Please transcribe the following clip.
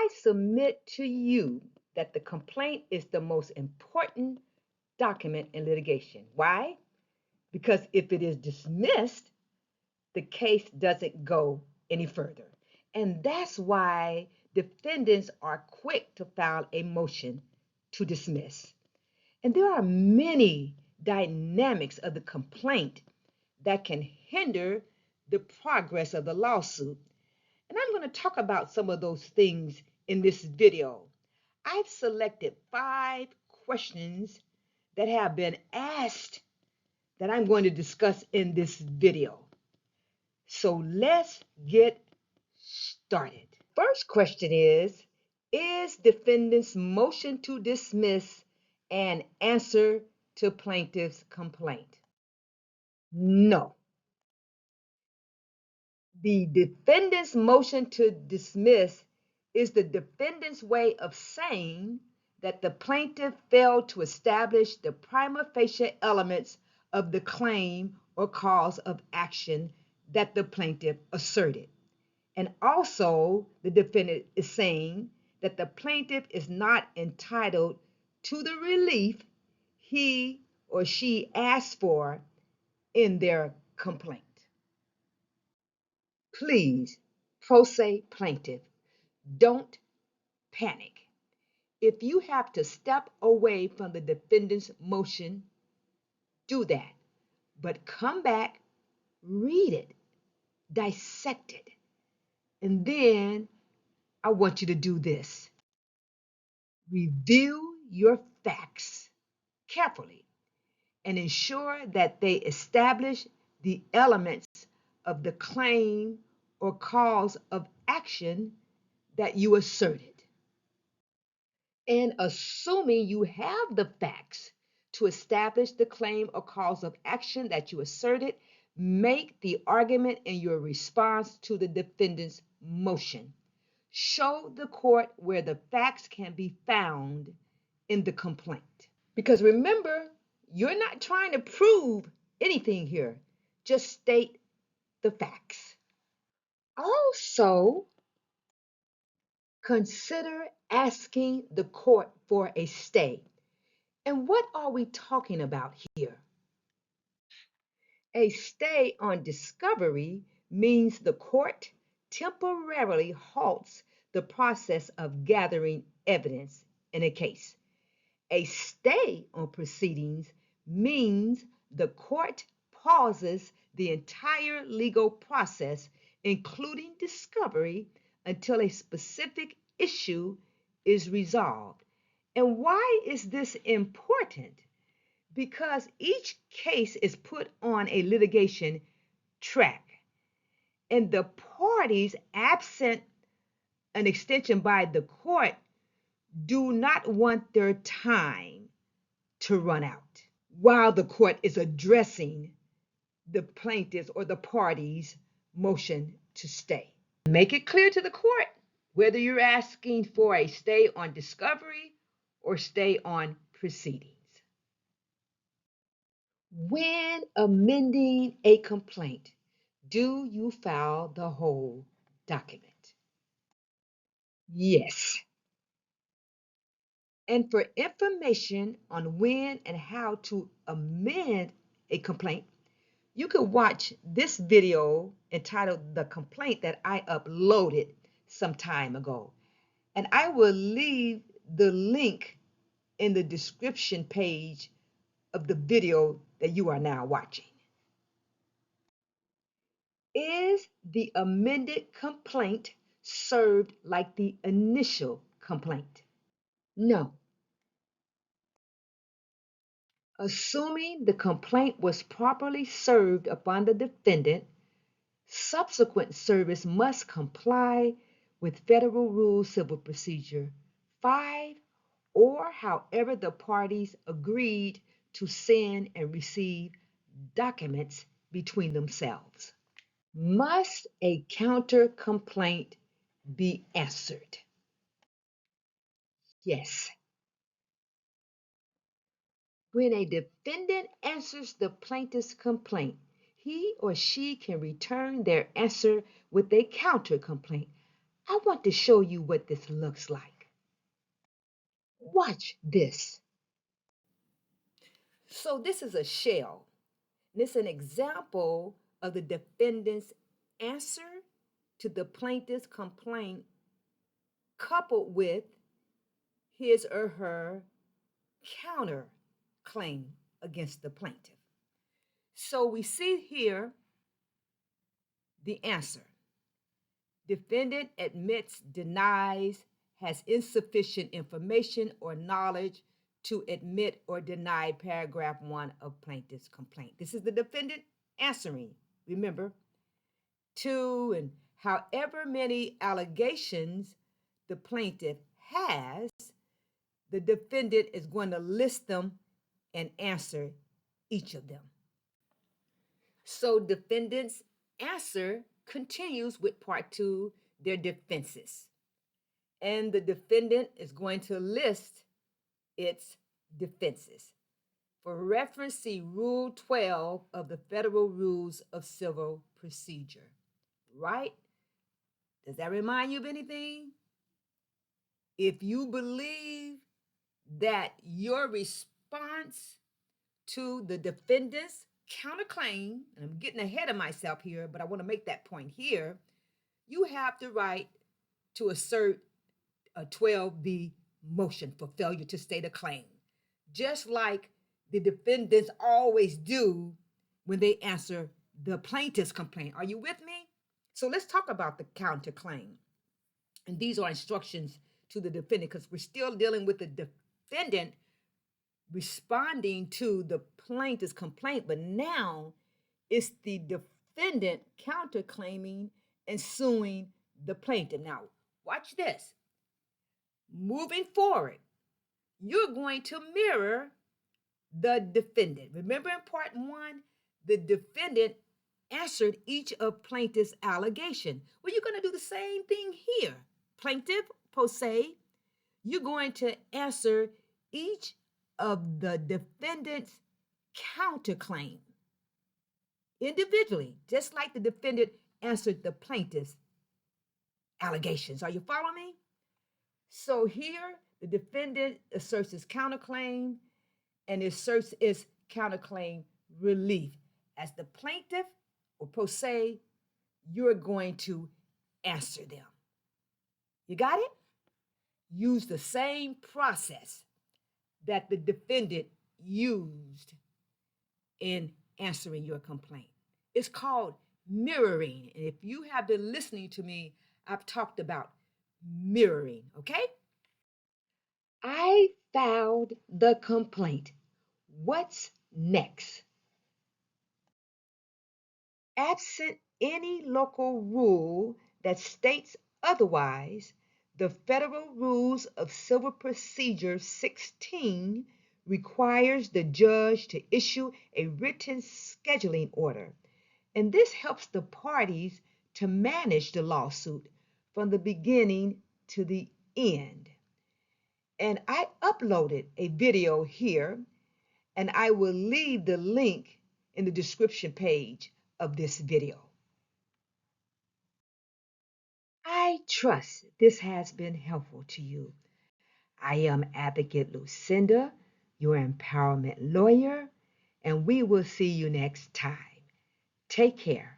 I submit to you that the complaint is the most important document in litigation. Why? Because if it is dismissed, the case doesn't go any further. And that's why defendants are quick to file a motion to dismiss. And there are many dynamics of the complaint that can hinder the progress of the lawsuit. And I'm going to talk about some of those things in this video. I've selected 5 questions that have been asked that I'm going to discuss in this video. So let's get started. First question is defendant's motion to dismiss an answer to plaintiff's complaint? No. The defendant's motion to dismiss is the defendant's way of saying that the plaintiff failed to establish the prima facie elements of the claim or cause of action that the plaintiff asserted. And also, the defendant is saying that the plaintiff is not entitled to the relief he or she asked for in their complaint. Please, pro se plaintiff, don't panic. If you have to step away from the defendant's motion, do that. But come back, read it, dissect it, and then I want you to do this. Review your facts carefully and ensure that they establish the elements of the claim or cause of action that you asserted. And assuming you have the facts to establish the claim or cause of action that you asserted, make the argument in your response to the defendant's motion. Show the court where the facts can be found in the complaint. Because remember, you're not trying to prove anything here, just state the facts. Also, consider asking the court for a stay. And what are we talking about here? A stay on discovery means the court temporarily halts the process of gathering evidence in a case. A stay on proceedings means the court pauses the entire legal process, including discovery, until a specific issue is resolved. And why is this important? Because each case is put on a litigation track, and the parties, absent an extension by the court, do not want their time to run out while the court is addressing the plaintiff's or the party's motion to stay. Make it clear to the court whether you're asking for a stay on discovery or stay on proceedings. When amending a complaint, do you file the whole document? Yes. And for information on when and how to amend a complaint, you can watch this video entitled The Complaint that I uploaded some time ago. And I will leave the link in the description page of the video that you are now watching. Is the amended complaint served like the initial complaint? No. Assuming the complaint was properly served upon the defendant, subsequent service must comply with Federal Rules Civil Procedure 5 or however the parties agreed to send and receive documents between themselves. Must a counter complaint be answered? Yes. When a defendant answers the plaintiff's complaint, he or she can return their answer with a counter complaint. I want to show you what this looks like. Watch this. So this is a shell. This is an example of the defendant's answer to the plaintiff's complaint coupled with his or her counterclaim against the plaintiff. So we see here the answer. Defendant admits, denies, has insufficient information or knowledge to admit or deny paragraph 1 of plaintiff's complaint. This is the defendant answering, remember, to and however many allegations the plaintiff has, the defendant is going to list them and answer each of them. So defendant's answer continues with part 2, their defenses. And the defendant is going to list its defenses. For reference, see Rule 12 of the Federal Rules of Civil Procedure. Right? Does that remind you of anything? If you believe that your response to the defendant's counterclaim, and I'm getting ahead of myself here, but I want to make that point here, you have the right to assert a 12B motion for failure to state a claim, just like the defendants always do when they answer the plaintiff's complaint. Are you with me? So let's talk about the counterclaim. And these are instructions to the defendant because we're still dealing with the defendant responding to the plaintiff's complaint, but now it's the defendant counterclaiming and suing the plaintiff. Now, watch this. Moving forward, you're going to mirror the defendant. Remember in part 1, the defendant answered each of plaintiff's allegation. Well, you're going to do the same thing here. Plaintiff, pro se, you're going to answer each of the defendant's counterclaim individually, just like the defendant answered the plaintiff's allegations. Are you following me? So here, the defendant asserts his counterclaim and asserts his counterclaim relief. As the plaintiff or pro se, you're going to answer them. You got it? Use the same process that the defendant used in answering your complaint. It's called mirroring. And if you have been listening to me, I've talked about mirroring, okay? I filed the complaint. What's next? Absent any local rule that states otherwise, the Federal Rules of Civil Procedure 16 requires the judge to issue a written scheduling order, and this helps the parties to manage the lawsuit from the beginning to the end. And I uploaded a video here, and I will leave the link in the description page of this video. I trust this has been helpful to you. I am Advocate Lucinda, your empowerment lawyer, and we will see you next time. Take care.